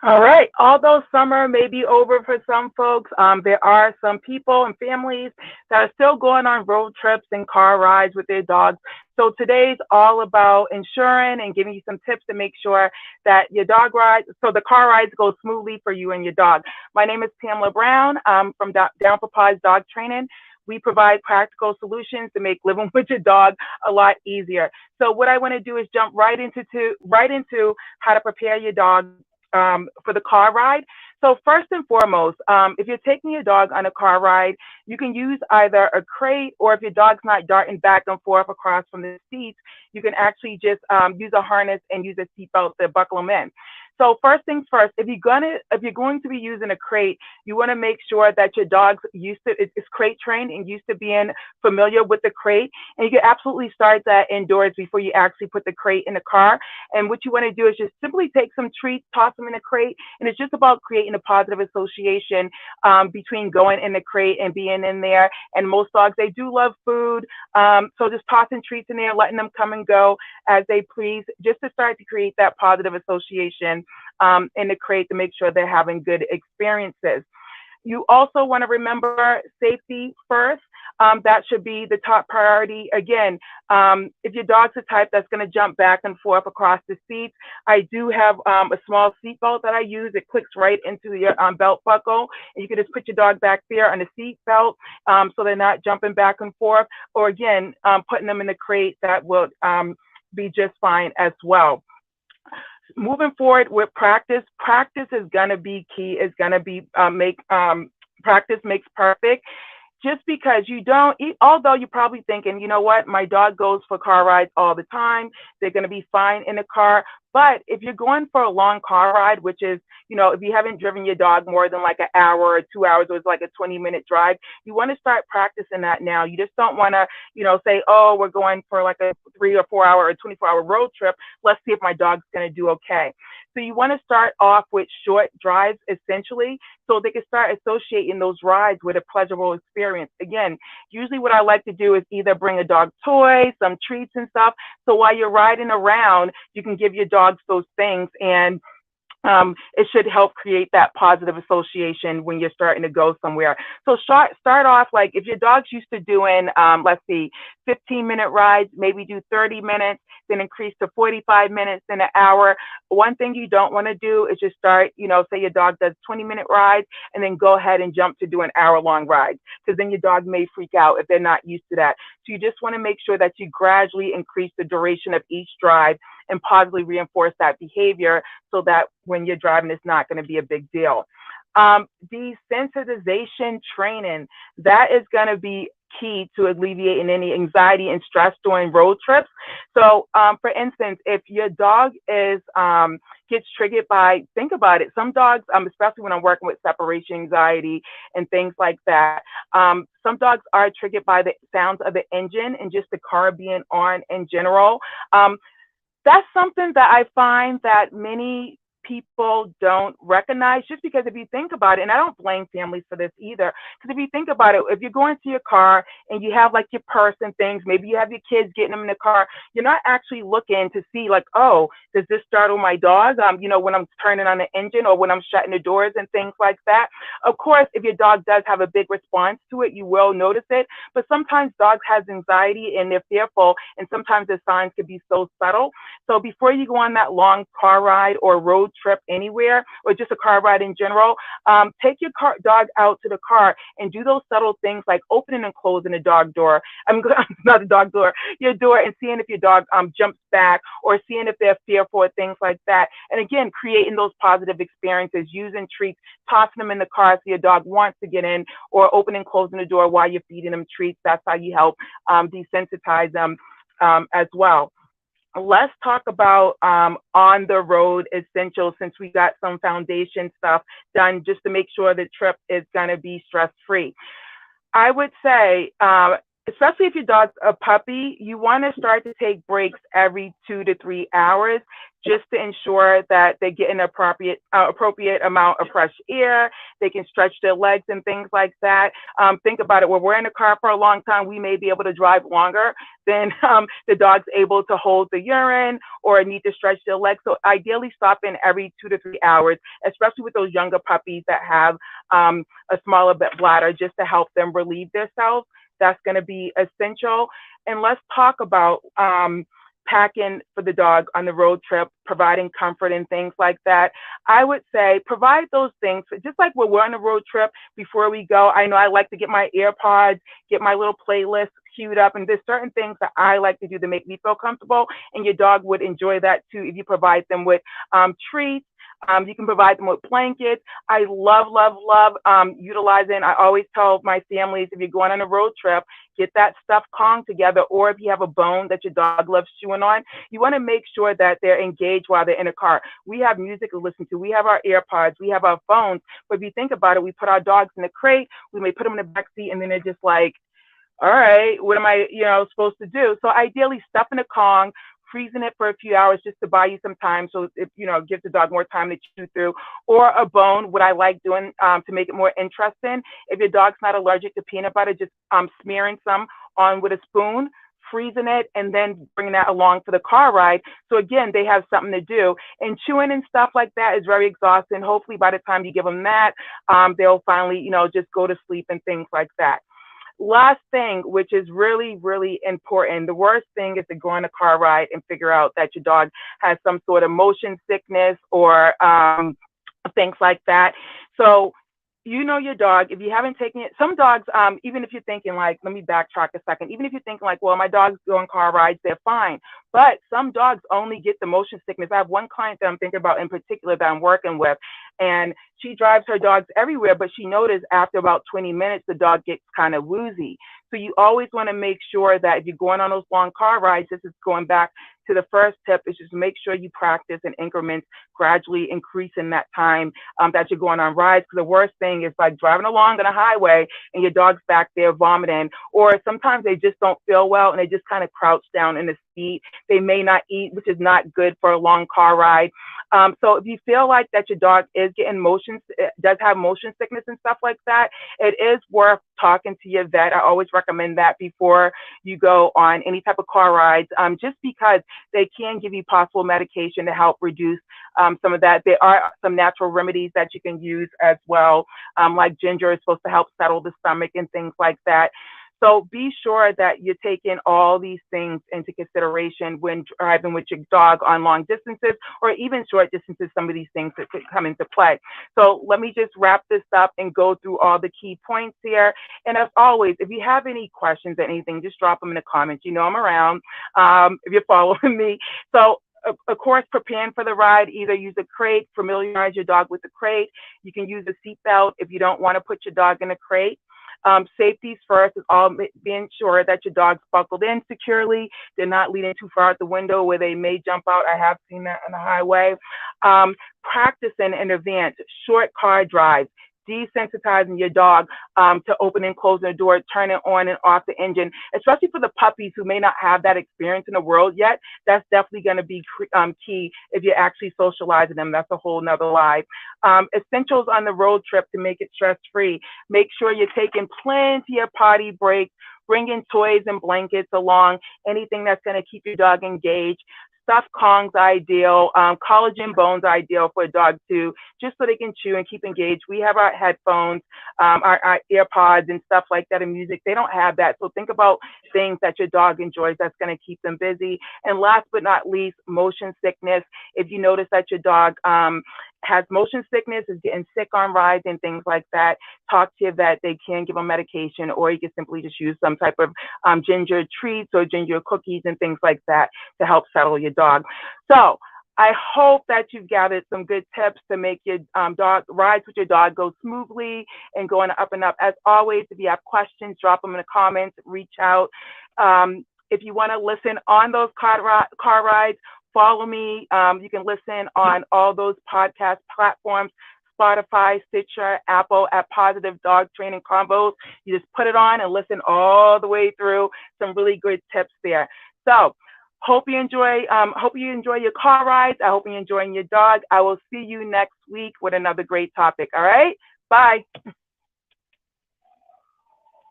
All right. Although summer may be over for some folks, there are some people and families that are still going on road trips and car rides with their dogs. So today's all about ensuring and giving you some tips to make sure that your dog rides, so the car rides go smoothly for you and your dog. My name is Pamela Brown from Down for Paws Dog Training. We provide practical solutions to make living with your dog a lot easier. So what I want to do is jump right into how to prepare your dog for the car ride. So first and foremost, if you're taking your dog on a car ride, you can use either a crate, or if your dog's not darting back and forth across from the seats, you can actually just use a harness and use a seatbelt to buckle them in. So first things first, if you're going to be using a crate, you want to make sure that your dog's used to is crate trained and used to being familiar with the crate. And you can absolutely start that indoors before you actually put the crate in the car. And what you want to do is just simply take some treats, toss them in a crate, and it's just about creating a positive association between going in the crate and being in there. And most dogs, they do love food, so just tossing treats in there, letting them come and go as they please, just to start to create that positive association in the crate to make sure they're having good experiences. You also want to remember safety first. That should be the top priority. Again, if your dog's the type that's going to jump back and forth across the seats, I do have a small seat belt that I use. It clicks right into your belt buckle, and you can just put your dog back there on the seat belt, so they're not jumping back and forth. Or again, putting them in the crate, that will be just fine as well. Moving forward with practice, practice is going to be key. Is going to be make practice makes perfect. Just because you don't, although you're probably thinking, you know what, my dog goes for car rides all the time, they're going to be fine in the car. But if you're going for a long car ride, which is, if you haven't driven your dog more than like an hour or 2 hours, or it's like a 20-minute drive, you want to start practicing that now. You just don't want to, say, oh, we're going for like a 3 or 4 hour or 24-hour road trip. Let's see if my dog's going to do okay. So you want to start off with short drives, essentially, so they can start associating those rides with a pleasurable experience. Again, usually what I like to do is either bring a dog toy, some treats and stuff. So while you're riding around, you can give your dogs those things, and it should help create that positive association when you're starting to go somewhere. So start off, like if your dog's used to doing, let's see, 15-minute rides, maybe do 30 minutes, then increase to 45 minutes, then an hour. One thing you don't want to do is just start, say your dog does 20-minute rides and then go ahead and jump to do an hour-long ride, because then your dog may freak out if they're not used to that. So you just want to make sure that you gradually increase the duration of each drive and positively reinforce that behavior, so that when you're driving, it's not going to be a big deal. Desensitization training, that is going to be key to alleviating any anxiety and stress during road trips. So, for instance, if your dog is gets triggered by, think about it. Some dogs, especially when I'm working with separation anxiety and things like that, some dogs are triggered by the sounds of the engine and just the car being on in general. That's something that I find that many people don't recognize, just because if you think about it, and I don't blame families for this either, because if you think about it, if you're going to your car and you have like your purse and things, maybe you have your kids getting them in the car, you're not actually looking to see like, oh, does this startle my dog? When I'm turning on the engine or when I'm shutting the doors and things like that. Of course, if your dog does have a big response to it, you will notice it. But sometimes dogs have anxiety and they're fearful, and sometimes the signs can be so subtle. So before you go on that long car ride or road trip anywhere, or just a car ride in general, take your dog out to the car and do those subtle things like opening and closing the dog door. I'm not the dog door, your door, and seeing if your dog jumps back, or seeing if they're fearful or things like that. And again, creating those positive experiences, using treats, tossing them in the car so your dog wants to get in, or opening and closing the door while you're feeding them treats. That's how you help desensitize them as well. Let's talk about on the road essentials, since we got some foundation stuff done just to make sure the trip is going to be stress free. I would say especially if your dog's a puppy, you want to start to take breaks every 2 to 3 hours just to ensure that they get an appropriate amount of fresh air. They can stretch their legs and things like that. Think about it. When we're in the car for a long time, we may be able to drive longer than the dog's able to hold the urine or need to stretch their legs. So ideally stop in every 2 to 3 hours, especially with those younger puppies that have a smaller bladder, just to help them relieve themselves. That's going to be essential. And let's talk about packing for the dog on the road trip, providing comfort and things like that. I would say provide those things, just like when we're on the road trip before we go. I know I like to get my AirPods, get my little playlist queued up, and there's certain things that I like to do to make me feel comfortable, and your dog would enjoy that too if you provide them with treats. You can provide them with blankets. I love utilizing. I always tell my families, if you're going on a road trip, get that stuffed Kong together, or if you have a bone that your dog loves chewing on, you want to make sure that they're engaged while they're in a car. We have music to listen to. We have our AirPods. We have our phones. But if you think about it, we put our dogs in a crate. We may put them in the back seat, and then they're just like, all right, what am I, supposed to do? So ideally, stuffing a Kong, freezing it for a few hours just to buy you some time, so it gives the dog more time to chew through. Or a bone, what I like doing to make it more interesting, if your dog's not allergic to peanut butter, just smearing some on with a spoon, freezing it, and then bringing that along for the car ride. So again, they have something to do. And chewing and stuff like that is very exhausting. Hopefully by the time you give them that, they'll finally, just go to sleep and things like that. Last thing, which is really, really important, the worst thing is to go on a car ride and figure out that your dog has some sort of motion sickness or things like that. So your dog, if you haven't taken it, some dogs, even if you're thinking like, let me backtrack a second, even if you're thinking like, well, my dogs go on car rides, they're fine. But some dogs only get the motion sickness. I have one client that I'm thinking about in particular that I'm working with, and she drives her dogs everywhere, but she noticed after about 20 minutes, the dog gets kind of woozy. So you always want to make sure that if you're going on those long car rides, this is going back to the first tip, is just make sure you practice in increments, gradually increasing that time that you're going on rides. Because the worst thing is like driving along on a highway and your dog's back there vomiting, or sometimes they just don't feel well and they just kind of crouch down in the seat. They may not eat, which is not good for a long car ride. So if you feel like that your dog is getting does have motion sickness and stuff like that, it is worth talking to your vet. I always recommend that before you go on any type of car rides, just because they can give you possible medication to help reduce some of that. There are some natural remedies that you can use as well, like ginger is supposed to help settle the stomach and things like that. So be sure that you're taking all these things into consideration when driving with your dog on long distances or even short distances, some of these things that could come into play. So let me just wrap this up and go through all the key points here. And as always, if you have any questions or anything, just drop them in the comments. I'm around if you're following me. So of course, preparing for the ride, either use a crate, familiarize your dog with the crate. You can use a seatbelt if you don't want to put your dog in a crate. Safeties first is all being sure that your dog's buckled in securely. They're not leaning too far out the window where they may jump out. I have seen that on the highway. Practicing in advance, short car drives, desensitizing your dog to open and close the door, turning on and off the engine, especially for the puppies who may not have that experience in the world yet. That's definitely going to be key if you're actually socializing them. That's a whole nother life. Essentials on the road trip to make it stress-free. Make sure you're taking plenty of potty breaks, bringing toys and blankets along, anything that's going to keep your dog engaged. Stuffed Kong's ideal, collagen bones ideal for a dog too, just so they can chew and keep engaged. We have our headphones, our AirPods and stuff like that, and music. They don't have that. So think about things that your dog enjoys that's going to keep them busy. And last but not least, motion sickness. If you notice that your dog has motion sickness, is getting sick on rides and things like that, talk to your vet. They can give them medication, or you can simply just use some type of ginger treats or ginger cookies and things like that to help settle your dog. So I hope that you've gathered some good tips to make your dog rides with your dog go smoothly and going up and up. As always, if you have questions, drop them in the comments, reach out. If you want to listen on those car rides, follow me. You can listen on all those podcast platforms, Spotify, Stitcher, Apple at Positive Dog Training Combos. You just put it on and listen all the way through. Some really good tips there. So hope you enjoy your car rides. I hope you're enjoying your dog. I will see you next week with another great topic. All right? Bye.